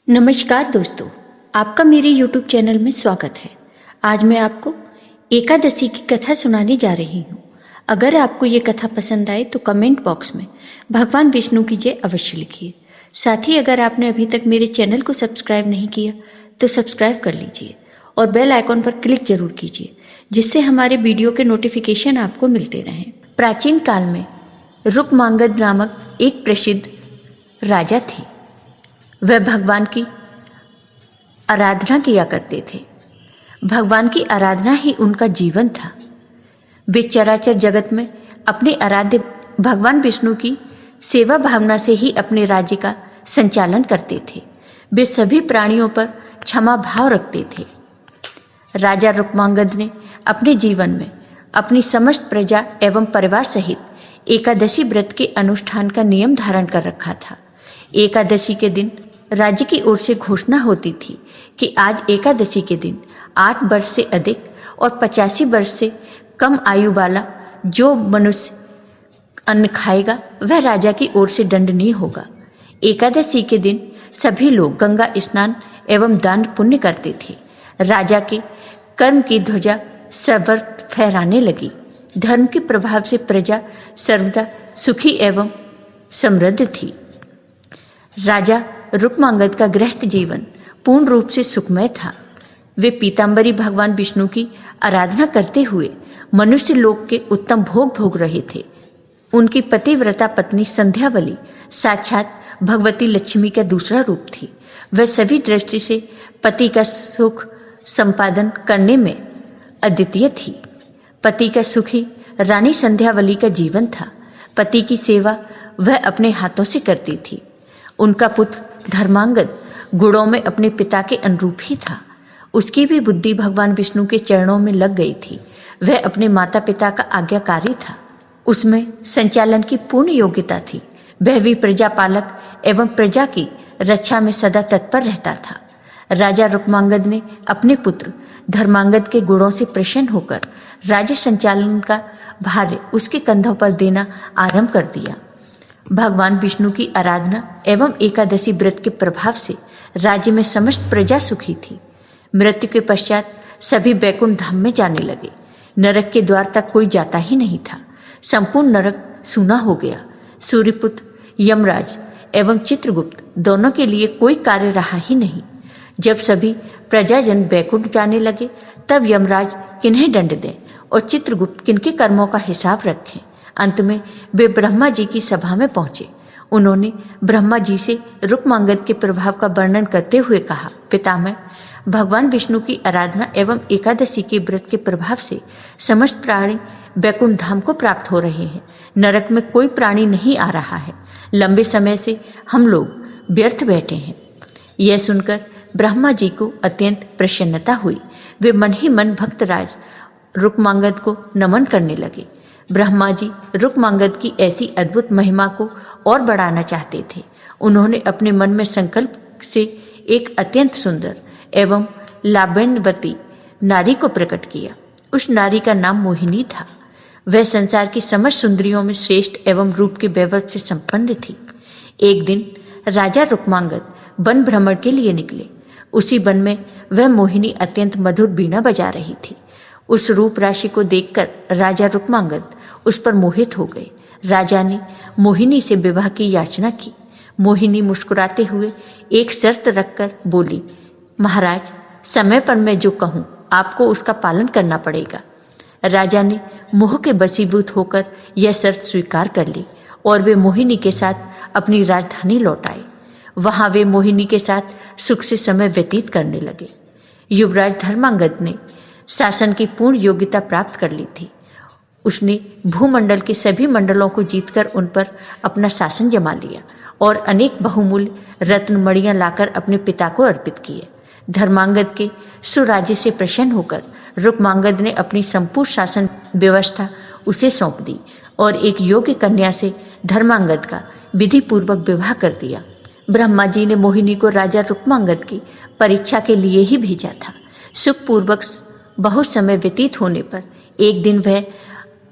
नमस्कार दोस्तों, आपका मेरे YouTube चैनल में स्वागत है। आज मैं आपको एकादशी की कथा सुनाने जा रही हूँ। अगर आपको ये कथा पसंद आए तो कमेंट बॉक्स में भगवान विष्णु की जय अवश्य लिखिए। साथ ही अगर आपने अभी तक मेरे चैनल को सब्सक्राइब नहीं किया तो सब्सक्राइब कर लीजिए और बेल आइकॉन पर क्लिक जरूर कीजिए, जिससे हमारे वीडियो के नोटिफिकेशन आपको मिलते रहें। प्राचीन काल में रुक्मांगद नामक एक प्रसिद्ध राजा थे। वह भगवान की आराधना किया करते थे। भगवान की आराधना ही उनका जीवन था। वे चराचर जगत में अपने आराध्य भगवान विष्णु की सेवा भावना से ही अपने राज्य का संचालन करते थे। वे सभी प्राणियों पर क्षमा भाव रखते थे। राजा रुक्मांगद ने अपने जीवन में अपनी समस्त प्रजा एवं परिवार सहित एकादशी व्रत के अनुष्ठान का नियम धारण कर रखा था। एकादशी के दिन राज्य की ओर से घोषणा होती थी कि आज एकादशी के दिन 8 वर्ष से अधिक और 85 वर्ष से कम आयु वाला जो मनुष्य अन्न खाएगा वह राजा की ओर से दंडनीय होगा। एकादशी के दिन सभी लोग गंगा स्नान एवं दान पुण्य करते थे। राजा के कर्म की ध्वजा सर्वत्र फहराने लगी। धर्म के प्रभाव से प्रजा सर्वदा सुखी एवं समृद्ध थी। राजा रुक्मांगद का गृहस्थ जीवन पूर्ण रूप से सुखमय था। वे पीताम्बरी भगवान विष्णु की आराधना करते हुए मनुष्य लोक के उत्तम भोग भोग रहे थे। उनकी पतिव्रता पत्नी संध्यावली साक्षात भगवती लक्ष्मी का दूसरा रूप थी। वह सभी दृष्टि से पति का सुख संपादन करने में अद्वितीय थी। पति का सुखी रानी संध्यावली का जीवन था। पति की सेवा वह अपने हाथों से करती थी। उनका पुत्र धर्मांगद गुणों में अपने पिता के अनुरूप ही था। उसकी भी बुद्धि भगवान विष्णु के चरणों में लग गई थी। वह अपने माता पिता का आज्ञाकारी था। उसमें संचालन की पूर्ण योग्यता थी। वह भी प्रजा पालक एवं प्रजा की रक्षा में सदा तत्पर रहता था। राजा रुक्मांगद ने अपने पुत्र धर्मांगद के गुणों से प्रसन्न होकर राज्य संचालन का भार उसके कंधों पर देना आरंभ कर दिया। भगवान विष्णु की आराधना एवं एकादशी व्रत के प्रभाव से राज्य में समस्त प्रजा सुखी थी। मृत्यु के पश्चात सभी बैकुंठ धाम में जाने लगे। नरक के द्वार तक कोई जाता ही नहीं था। संपूर्ण नरक सूना हो गया। सूर्यपुत्र यमराज एवं चित्रगुप्त दोनों के लिए कोई कार्य रहा ही नहीं। जब सभी प्रजाजन बैकुंठ जाने लगे तब यमराज किन्हें दंड दें और चित्रगुप्त किनके कर्मों का हिसाब रखें। अंत में वे ब्रह्मा जी की सभा में पहुंचे। उन्होंने ब्रह्मा जी से रुक्मांगद के प्रभाव का वर्णन करते हुए कहा, पितामह, भगवान विष्णु की आराधना एवं एकादशी के व्रत के प्रभाव से समस्त प्राणी बैकुंठ धाम को प्राप्त हो रहे हैं। नरक में कोई प्राणी नहीं आ रहा है। लंबे समय से हम लोग व्यर्थ बैठे हैं। यह सुनकर ब्रह्मा जी को अत्यंत प्रसन्नता हुई। वे मन ही मन भक्तराज रुक्मांगद को नमन करने लगे। ब्रह्मा जी रुक्मांगद की ऐसी अद्भुत महिमा को और बढ़ाना चाहते थे। उन्होंने अपने मन में संकल्प से एक अत्यंत सुंदर एवं लावण्यवती नारी को प्रकट किया। उस नारी का नाम मोहिनी था। वह संसार की समस्त सुंदरियों में श्रेष्ठ एवं रूप के वैभव से संपन्न थी। एक दिन राजा रुक्मांगद वन भ्रमण के लिए निकले। उसी वन में वह मोहिनी अत्यंत मधुर बीना बजा रही थी। उस रूप राशि को देखकर राजा रुक्मांगद उस पर मोहित हो गए। राजा ने मोहिनी से विवाह की याचना की। मोहिनी मुस्कुराते हुए एक शर्त रखकर बोली, महाराज, समय पर मैं जो कहूँ आपको उसका पालन करना पड़ेगा। राजा ने मोह के वशीभूत होकर यह शर्त स्वीकार कर ली और वे मोहिनी के साथ अपनी राजधानी लौट आए। वहां वे मोहिनी के साथ सुख से समय व्यतीत करने लगे। युवराज धर्मांगद ने शासन की पूर्ण योग्यता प्राप्त कर ली थी। उसने भूमंडल के सभी मंडलों को जीतकर उन पर अपना शासन जमा लिया और अनेक बहुमूल्य रत्न मणियां लाकर अपने पिता को अर्पित किए। धर्मांगद के सुराज्य से प्रसन्न होकर रुक्मांगद ने अपनी संपूर्ण शासन व्यवस्था उसे सौंप दी और एक योग्य कन्या से धर्मांगद का विधि पूर्वक विवाह कर दिया। ब्रह्मा जी ने मोहिनी को राजा रुक्मांगद की परीक्षा के लिए ही भेजा था। सुखपूर्वक बहुत समय व्यतीत होने पर एक दिन वह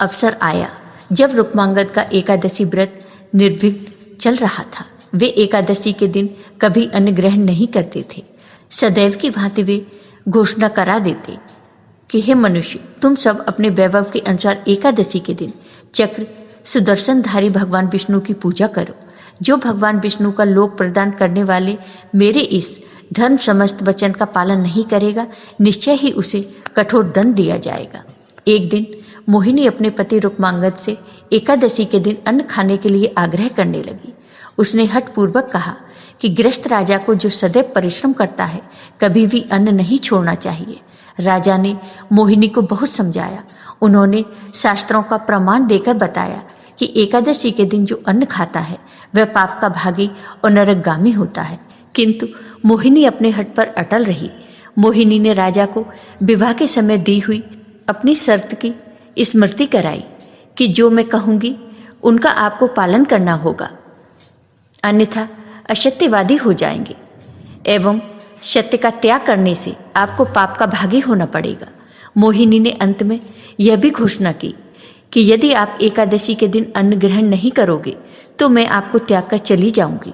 अवसर आया जब रुक्मांगद का एकादशी व्रत निर्विघ्न चल रहा था। वे एकादशी के दिन कभी अन्न ग्रहण नहीं करते थे। सदैव की भांति वे घोषणा करा देते कि हे मनुष्य, तुम सब अपने वैभव के अनुसार एकादशी के दिन चक्र सुदर्शनधारी भगवान विष्णु की पूजा करो। जो भगवान विष्णु का लोक प्रदान करने वाले मेरे इस धर्म समस्त वचन का पालन नहीं करेगा, निश्चय ही उसे कठोर दंड दिया जाएगा। एक दिन मोहिनी अपने पति रुक्मांगद से एकादशी के दिन अन्न खाने के लिए आग्रह करने लगी। उसने हठपूर्वक कहा कि गृहस्थ राजा को जो सदैव परिश्रम करता है, कभी भी अन्न नहीं छोड़ना चाहिए। राजा ने मोहिनी को बहुत समझाया। उन्होंने शास्त्रों का प्रमाण देकर बताया कि एकादशी के दिन जो अन्न खाता है वह पाप का भागी और नरकगामी होता है। किंतु मोहिनी अपने हठ पर अटल रही। मोहिनी ने राजा को विवाह के समय दी हुई अपनी शर्त की स्मृति कराई कि जो मैं कहूंगी उनका आपको पालन करना होगा, अन्यथा असत्यवादी हो जाएंगे एवं सत्य का त्याग करने से आपको पाप का भागी होना पड़ेगा। मोहिनी ने अंत में यह भी घोषणा की कि यदि आप एकादशी के दिन अन्न ग्रहण नहीं करोगे तो मैं आपको त्याग कर चली जाऊंगी।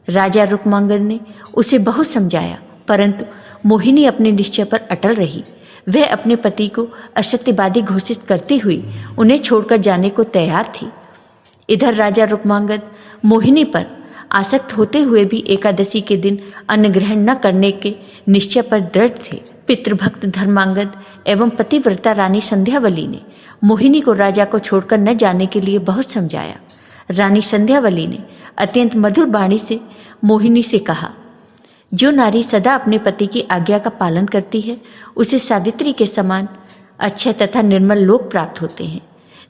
राजा रुक्मांगद ने उसे बहुत समझाया, परंतु मोहिनी अपने निश्चय पर अटल रही। वह अपने पति को असत्यवादी घोषित करती हुई उन्हें छोड़कर जाने को तैयार थी। इधर राजा रुक्मांगद मोहिनी पर आसक्त होते हुए भी एकादशी के दिन अन्न ग्रहण न करने के निश्चय पर दृढ़ थे। पितृभक्त धर्मांगद एवं पतिव्रता रानी संध्यावली ने मोहिनी को राजा को छोड़कर न जाने के लिए बहुत समझाया। रानी संध्यावली ने अत्यंत मधुर वाणी से मोहिनी से कहा, जो नारी सदा अपने पति की आज्ञा का पालन करती है उसे सावित्री के समान अच्छे तथा निर्मल लोक प्राप्त होते हैं।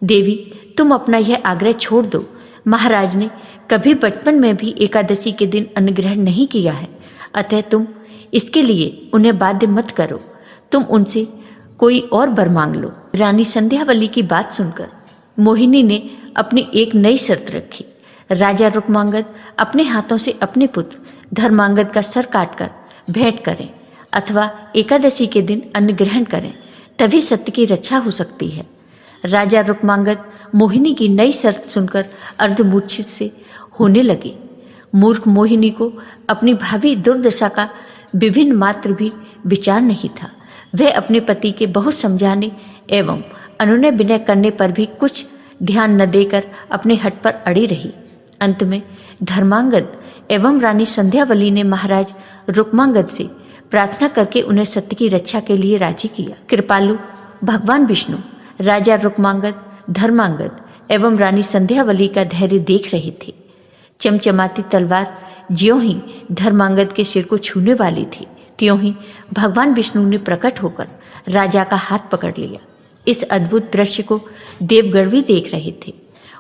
देवी, तुम अपना यह आग्रह छोड़ दो। महाराज ने कभी बचपन में भी एकादशी के दिन अन्न ग्रहण नहीं किया है, अतः तुम इसके लिए उन्हें बाध्य मत करो। तुम उनसे कोई और वर मांग लो। रानी संध्यावली की बात सुनकर मोहिनी ने अपनी एक नई शर्त रखी। राजा रुक्मांगद अपने हाथों से अपने पुत्र धर्मांगद का सर काटकर भेंट करें अथवा एकादशी के दिन अन्न ग्रहण करें, तभी सत्य की रक्षा हो सकती है। राजा रुक्मांगद मोहिनी की नई शर्त सुनकर अर्धमूर्छित से होने लगे। मूर्ख मोहिनी को अपनी भावी दुर्दशा का विभिन्न मात्र भी विचार नहीं था। वह अपने पति के बहुत समझाने एवं अनुनय विनय करने पर भी कुछ ध्यान न देकर अपने हठ पर अड़ी रही। अंत में धर्मांगद एवं रानी संध्यावली ने महाराज रुक्मांगद से प्रार्थना करके उन्हें सत्य की रक्षा के लिए राजी किया। कृपालु भगवान विष्णु राजा रुक्मांगद, धर्मांगद एवं रानी संध्यावली का धैर्य देख रहे थे। चमचमाती तलवार ज्यों ही धर्मांगद के सिर को छूने वाली थी, त्यों ही भगवान विष्णु ने प्रकट होकर राजा का हाथ पकड़ लिया। इस अद्भुत दृश्य को देवगण भी देख रहे थे।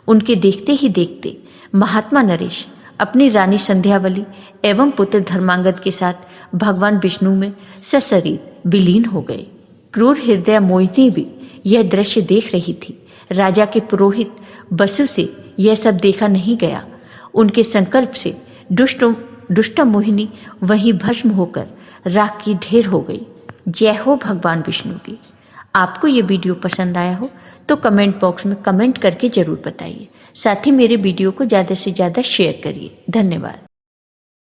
उनके देखते ही देखते महात्मा नरेश अपनी रानी संध्यावली एवं पुत्र धर्मांगद के साथ भगवान विष्णु में सशरीर विलीन हो गए। क्रूर हृदय मोहिनी भी यह दृश्य देख रही थी। राजा के पुरोहित बसु से यह सब देखा नहीं गया। उनके संकल्प से दुष्ट मोहिनी वहीं भस्म होकर राख की ढेर हो गई। जय हो भगवान विष्णु की। आपको ये वीडियो पसंद आया हो तो कमेंट बॉक्स में कमेंट करके जरूर बताइए। साथ ही मेरे वीडियो को ज़्यादा से ज़्यादा शेयर करिए। धन्यवाद।